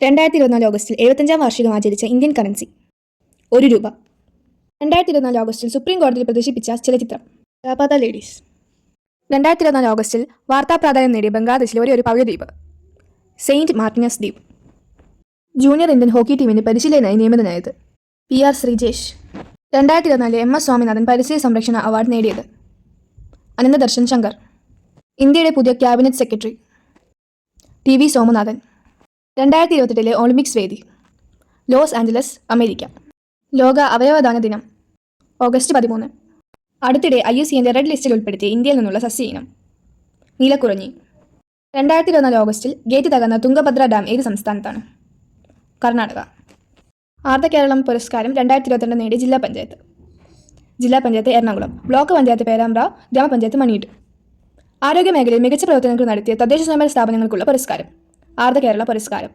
2024 ഓഗസ്റ്റിൽ 75-ാം വാർഷികം ആചരിച്ച Indian currency ₹1. 2024 ഓഗസ്റ്റിൽ സുപ്രീം കോടതിയിൽ പ്രദർശിപ്പിച്ച ചലച്ചിത്രം രാപാത ലേഡീസ്. 2024 ഓഗസ്റ്റിൽ വാർത്താ പ്രാധാന്യം നേടിയ ബംഗ്ലാദേശിലെ ഒരു പൗരദ്വീപ് സെയിന്റ് മാർട്ടിനസ് ദ്വീപ്. ജൂനിയർ ഇന്ത്യൻ ഹോക്കി ടീമിന്റെ പരിശീലകനായി നിയമിതനായത് PR ശ്രീജേഷ്. 2024 MS സ്വാമിനാഥൻ പരിസ്ഥിതി സംരക്ഷണ അവാർഡ് നേടിയത് അനന്തദർശൻ ശങ്കർ. ഇന്ത്യയുടെ പുതിയ cabinet secretary TV Somanathan. 2028 Olympics വേദി ലോസ് ആഞ്ചലസ്, അമേരിക്ക. ലോക അവയവദാന ദിനം ഓഗസ്റ്റ് 13. അടുത്തിടെ IUCN റെഡ് ലിസ്റ്റിൽ ഉൾപ്പെടുത്തിയ ഇന്ത്യയിൽ നിന്നുള്ള സസ്യ ഇനം നീലക്കുറിഞ്ഞി. 2024 ഓഗസ്റ്റിൽ ഗേറ്റ് തകർന്ന തുംഗഭദ്ര ഡാം ഏത് സംസ്ഥാനത്താണ്? കർണാടക. ആർദ്ര കേരളം പുരസ്കാരം 2022 നേടിയ ജില്ലാ പഞ്ചായത്ത് എറണാകുളം, ബ്ലോക്ക് പഞ്ചായത്ത് പേരാമ്പ്ര, ഗ്രാമപഞ്ചായത്ത് മണിയൂർ. ആരോഗ്യ മേഖലയിൽ മികച്ച പ്രവർത്തനങ്ങൾ നടത്തിയ തദ്ദേശ സ്വയംഭരണ സ്ഥാപനങ്ങൾക്കുള്ള പുരസ്കാരം ആർദ്ര കേരള പുരസ്കാരം.